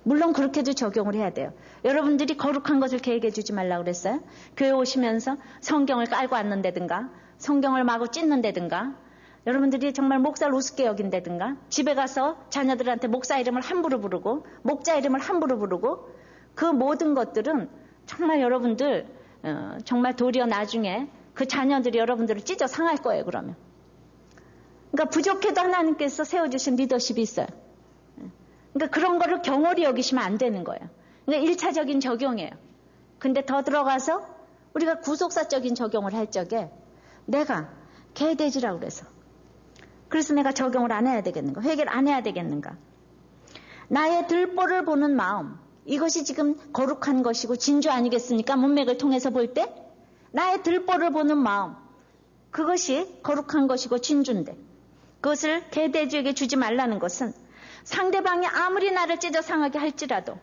물론 그렇게도 적용을 해야 돼요. 여러분들이 거룩한 것을 계획해 주지 말라고 그랬어요? 교회 오시면서 성경을 깔고 앉는다든가 성경을 마구 찢는다든가 여러분들이 정말 목사를 우습게 여긴다든가 집에 가서 자녀들한테 목사 이름을 함부로 부르고 목자 이름을 함부로 부르고 그 모든 것들은 정말 여러분들 정말 도리어 나중에 그 자녀들이 여러분들을 찢어 상할 거예요. 그러면 그러니까 부족해도 하나님께서 세워주신 리더십이 있어요. 그러니까 그런 거를 경홀히 여기시면 안 되는 거예요. 그러니까 1차적인 적용이에요. 근데 더 들어가서 우리가 구속사적인 적용을 할 적에 내가 개돼지라고 그래서 내가 적용을 안 해야 되겠는가? 회개를 안 해야 되겠는가? 나의 들보를 보는 마음, 이것이 지금 거룩한 것이고 진주 아니겠습니까? 문맥을 통해서 볼 때 나의 들보를 보는 마음, 그것이 거룩한 것이고 진주인데 그것을 개돼지에게 주지 말라는 것은 상대방이 아무리 나를 찢어 상하게 할지라도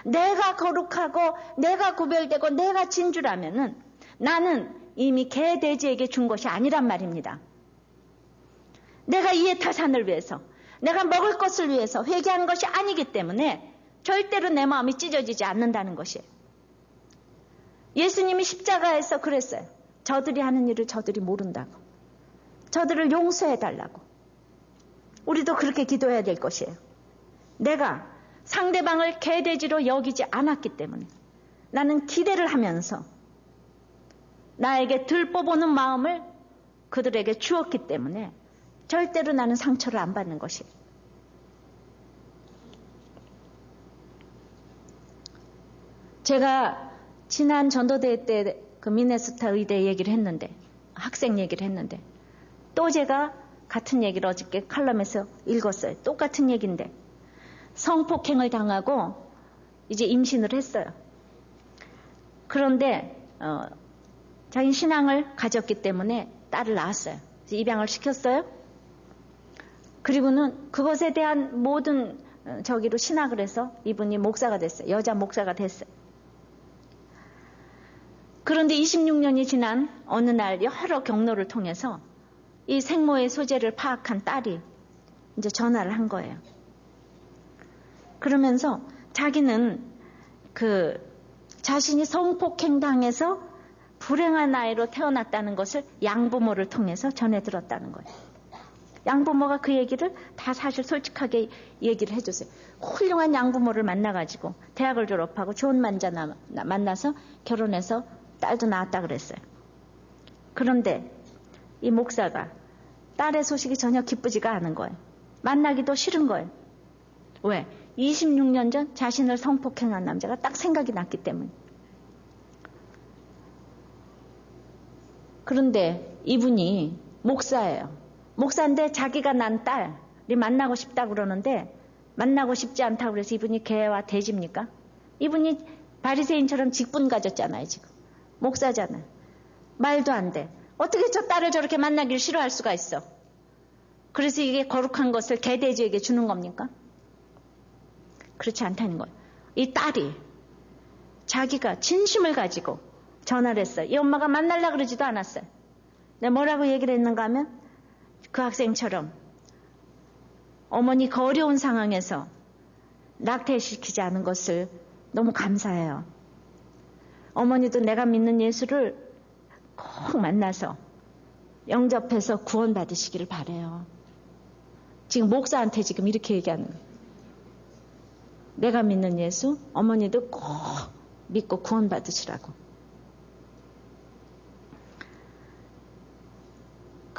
내가 거룩하고 내가 구별되고 내가 진주라면은 나는 이미 개돼지에게 준 것이 아니란 말입니다. 내가 이해 타산을 위해서 내가 먹을 것을 위해서 회개하는 것이 아니기 때문에 절대로 내 마음이 찢어지지 않는다는 것이에요. 예수님이 십자가에서 그랬어요. 저들이 하는 일을 저들이 모른다고. 저들을 용서해달라고. 우리도 그렇게 기도해야 될 것이에요. 내가 상대방을 개돼지로 여기지 않았기 때문에 나는 기대를 하면서 나에게 들보보는 마음을 그들에게 주었기 때문에 절대로 나는 상처를 안 받는 것이에요. 제가 지난 전도대회 때 그 미네소타 의대 얘기를 했는데 학생 얘기를 했는데 또 제가 같은 얘기를 어저께 칼럼에서 읽었어요. 똑같은 얘기인데 성폭행을 당하고 이제 임신을 했어요. 그런데 자기 신앙을 가졌기 때문에 딸을 낳았어요. 입양을 시켰어요. 그리고는 그것에 대한 모든 저기로 신학을 해서 이분이 목사가 됐어요. 여자 목사가 됐어요. 그런데 26년이 지난 어느 날 여러 경로를 통해서 이 생모의 소재를 파악한 딸이 이제 전화를 한 거예요. 그러면서 자기는 자신이 성폭행 당해서 불행한 아이로 태어났다는 것을 양부모를 통해서 전해 들었다는 거예요. 양부모가 그 얘기를 다 사실 솔직하게 얘기를 해줬어요. 훌륭한 양부모를 만나가지고 대학을 졸업하고 좋은 남자 만나서 결혼해서 딸도 낳았다 그랬어요. 그런데 이 목사가 딸의 소식이 전혀 기쁘지가 않은 거예요. 만나기도 싫은 거예요. 왜? 26년 전 자신을 성폭행한 남자가 딱 생각이 났기 때문에. 그런데 이분이 목사예요. 목사인데 자기가 난 딸이 만나고 싶다고 그러는데 만나고 싶지 않다고 그래서 이분이 개와 돼지입니까? 이분이 바리새인처럼 직분 가졌잖아요. 지금 목사잖아요. 말도 안 돼. 어떻게 저 딸을 저렇게 만나기를 싫어할 수가 있어? 그래서 이게 거룩한 것을 개돼지에게 주는 겁니까? 그렇지 않다는 거예요. 이 딸이 자기가 진심을 가지고 전화를 했어요. 이 엄마가 만나려고 그러지도 않았어요. 내가 뭐라고 얘기를 했는가 하면 그 학생처럼 어머니 그 어려운 상황에서 낙태시키지 않은 것을 너무 감사해요. 어머니도 내가 믿는 예수를 꼭 만나서 영접해서 구원받으시기를 바라요. 지금 목사한테 지금 이렇게 얘기하는 거예요. 내가 믿는 예수, 어머니도 꼭 믿고 구원받으시라고.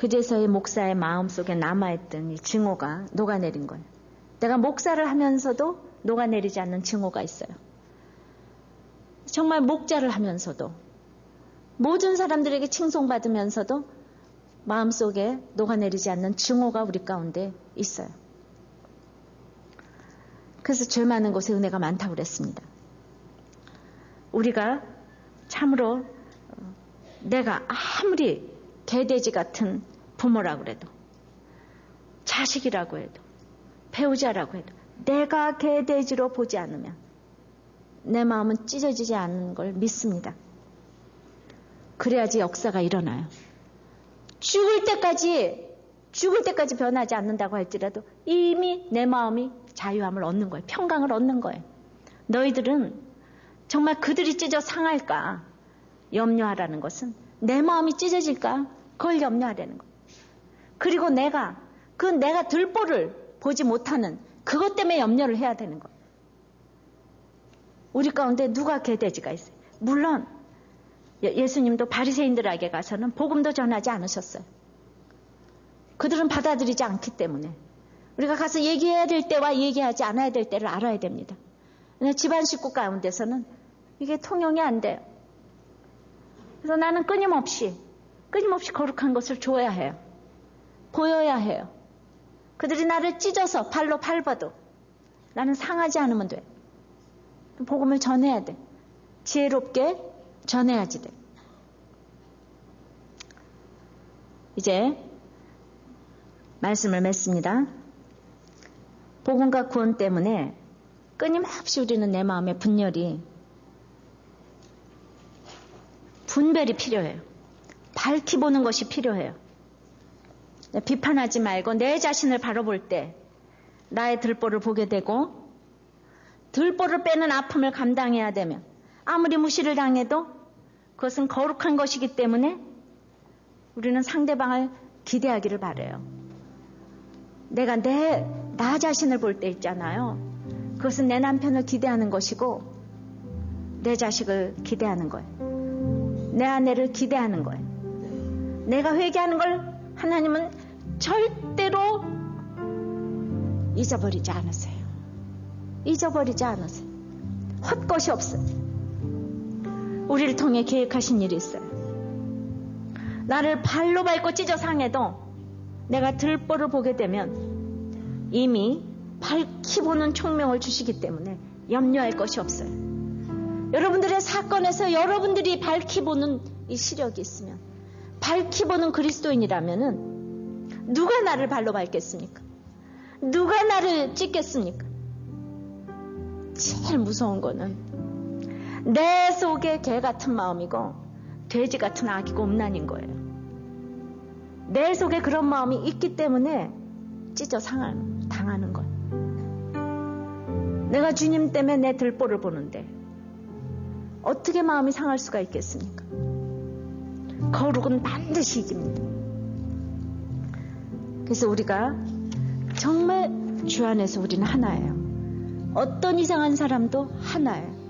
그제서야 목사의 마음속에 남아있던 이 증오가 녹아내린 거예요. 내가 목사를 하면서도 녹아내리지 않는 증오가 있어요. 정말 목자를 하면서도 모든 사람들에게 칭송받으면서도 마음속에 녹아내리지 않는 증오가 우리 가운데 있어요. 그래서 죄 많은 곳에 은혜가 많다고 그랬습니다. 우리가 참으로 내가 아무리 개돼지 같은 부모라고 해도 자식이라고 해도 배우자라고 해도 내가 개돼지로 보지 않으면 내 마음은 찢어지지 않는 걸 믿습니다. 그래야지 역사가 일어나요. 죽을 때까지 변하지 않는다고 할지라도 이미 내 마음이 자유함을 얻는 거예요. 평강을 얻는 거예요. 너희들은 정말 그들이 찢어 상할까 염려하라는 것은 내 마음이 찢어질까 그걸 염려하라는 거예요. 그리고 내가 들보를 보지 못하는 그것 때문에 염려를 해야 되는 거예요. 우리 가운데 누가 개돼지가 있어요? 물론 예수님도 바리새인들에게 가서는 복음도 전하지 않으셨어요. 그들은 받아들이지 않기 때문에 우리가 가서 얘기해야 될 때와 얘기하지 않아야 될 때를 알아야 됩니다. 집안 식구 가운데서는 이게 통용이 안 돼요. 그래서 나는 끊임없이 거룩한 것을 줘야 해요. 보여야 해요. 그들이 나를 찢어서 발로 밟아도 나는 상하지 않으면 돼. 복음을 전해야 돼. 지혜롭게 전해야지 돼. 이제 말씀을 맺습니다. 복음과 구원 때문에 끊임없이 우리는 내 마음의 분별이 필요해요. 밝히 보는 것이 필요해요. 비판하지 말고 내 자신을 바라볼 때 나의 들보를 보게 되고 들보를 빼는 아픔을 감당해야 되면 아무리 무시를 당해도 그것은 거룩한 것이기 때문에 우리는 상대방을 기대하기를 바라요. 내가 나 자신을 볼 때 있잖아요. 그것은 내 남편을 기대하는 것이고 내 자식을 기대하는 거예요. 내 아내를 기대하는 거예요. 내가 회개하는 걸 하나님은 절대로 잊어버리지 않으세요. 헛것이 없어요. 우리를 통해 계획하신 일이 있어요. 나를 발로 밟고 찢어 상해도 내가 들보를 보게 되면 이미 밝히 보는 총명을 주시기 때문에 염려할 것이 없어요. 여러분들의 사건에서 여러분들이 밝히 보는 이 시력이 있으면, 밝히 보는 그리스도인이라면은 누가 나를 발로 밟겠습니까? 누가 나를 찢겠습니까? 제일 무서운 거는 내 속에 개 같은 마음이고 돼지 같은 악이고 음란인 거예요. 내 속에 그런 마음이 있기 때문에 찢어 당하는 거예요. 내가 주님 때문에 내 들보를 보는데 어떻게 마음이 상할 수가 있겠습니까? 거룩은 반드시 이깁니다. 그래서 우리가 정말 주 안에서 우리는 하나예요. 어떤 이상한 사람도 하나예요.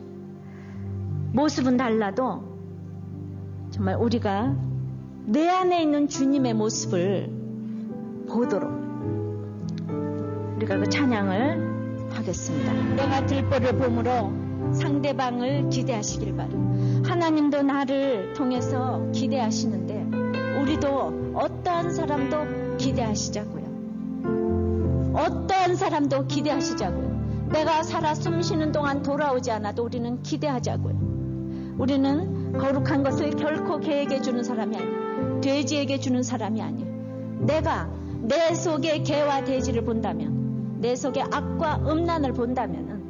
모습은 달라도 정말 우리가 내 안에 있는 주님의 모습을 보도록 우리가 그 찬양을 하겠습니다. 내가 들보를 봄으로 상대방을 기대하시길 바라요. 하나님도 나를 통해서 기대하시는데 우리도 어떠한 사람도 기대하시자고요. 어떠한 사람도 기대하시자고요. 내가 살아 숨쉬는 동안 돌아오지 않아도 우리는 기대하자고요. 우리는 거룩한 것을 결코 개에게 주는 사람이 아니에요. 돼지에게 주는 사람이 아니에요. 내가 내 속에 개와 돼지를 본다면, 내 속에 악과 음란을 본다면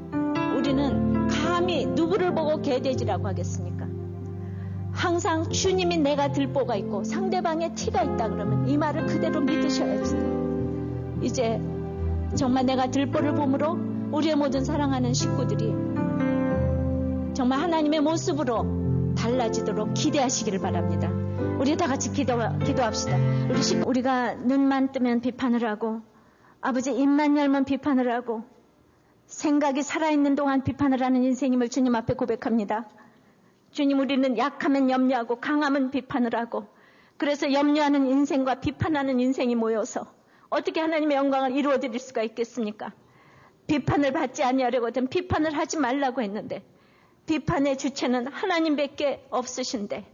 우리는 감히 누구를 보고 개, 돼지라고 하겠습니까? 항상 주님이 내가 들보가 있고 상대방의 티가 있다 그러면 이 말을 그대로 믿으셔야지. 이제 정말 내가 들보를 봄으로 우리의 모든 사랑하는 식구들이 정말 하나님의 모습으로 달라지도록 기대하시기를 바랍니다. 우리 다 같이 기도합시다. 우리가 눈만 뜨면 비판을 하고 아버지 입만 열면 비판을 하고 생각이 살아있는 동안 비판을 하는 인생임을 주님 앞에 고백합니다. 주님, 우리는 약하면 염려하고 강하면 비판을 하고 그래서 염려하는 인생과 비판하는 인생이 모여서 어떻게 하나님의 영광을 이루어드릴 수가 있겠습니까? 비판을 받지 아니하려거든 비판을 하지 말라고 했는데 비판의 주체는 하나님밖에 없으신데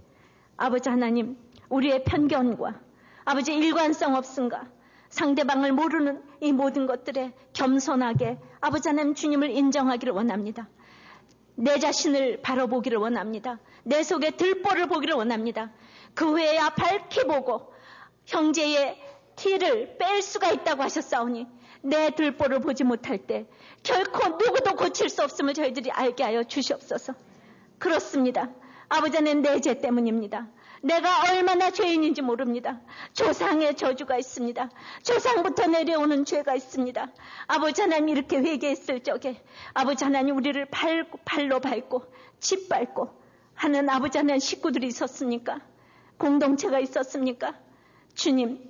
아버지 하나님, 우리의 편견과 아버지 일관성 없음과 상대방을 모르는 이 모든 것들에 겸손하게 아버지 하나님 주님을 인정하기를 원합니다. 내 자신을 바라보기를 원합니다. 내 속에 들보를 보기를 원합니다. 그 후에야 밝히 보고 형제의 티를 뺄 수가 있다고 하셨사오니 내 들보를 보지 못할 때 결코 누구도 고칠 수 없음을 저희들이 알게 하여 주시옵소서. 그렇습니다. 아버지 하나님, 내 죄 때문입니다. 내가 얼마나 죄인인지 모릅니다. 조상의 저주가 있습니다. 조상부터 내려오는 죄가 있습니다. 아버지 하나님, 이렇게 회개했을 적에 아버지 하나님 우리를 발로 밟고 짓밟고 하는 아버지 하나님 식구들이 있었습니까? 공동체가 있었습니까? 주님,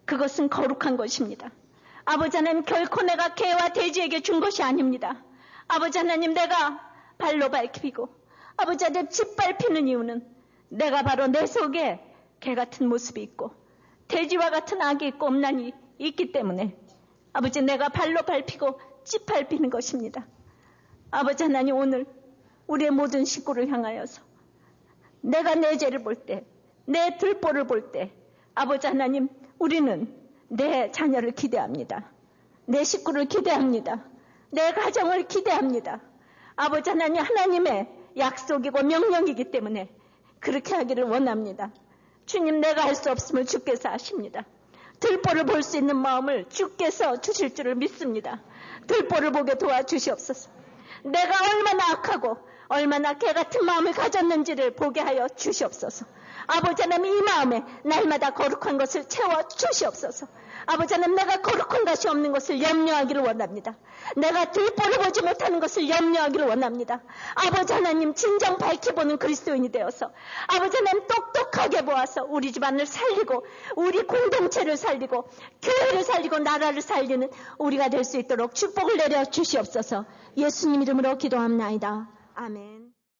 그것은 거룩한 것입니다. 아버지 하나님, 결코 내가 개와 돼지에게 준 것이 아닙니다. 아버지 하나님, 내가 발로 밟히고 아버지 하나님 짓밟히는 이유는 내가 바로 내 속에 개 같은 모습이 있고 돼지와 같은 악이 있고 음란이 있기 때문에 아버지 내가 발로 밟히고 짓밟히는 것입니다. 아버지 하나님, 오늘 우리의 모든 식구를 향하여서 내가 내 죄를 볼 때, 내 들보를 볼 때 아버지 하나님, 우리는 내 자녀를 기대합니다. 내 식구를 기대합니다. 내 가정을 기대합니다. 아버지 하나님, 하나님의 약속이고 명령이기 때문에 그렇게 하기를 원합니다. 주님, 내가 할 수 없음을 주께서 아십니다. 들보를 볼 수 있는 마음을 주께서 주실 줄을 믿습니다. 들보를 보게 도와주시옵소서. 내가 얼마나 악하고 얼마나 개 같은 마음을 가졌는지를 보게 하여 주시옵소서. 아버지 하나님, 이 마음에 날마다 거룩한 것을 채워 주시옵소서. 아버지 하나님, 내가 거룩한 것이 없는 것을 염려하기를 원합니다. 내가 들보를 보지 못하는 것을 염려하기를 원합니다. 아버지 하나님, 진정 밝히 보는 그리스도인이 되어서 아버지 하나님 똑똑하게 보아서 우리 집안을 살리고 우리 공동체를 살리고 교회를 살리고 나라를 살리는 우리가 될 수 있도록 축복을 내려 주시옵소서. 예수님 이름으로 기도합나이다. 아멘.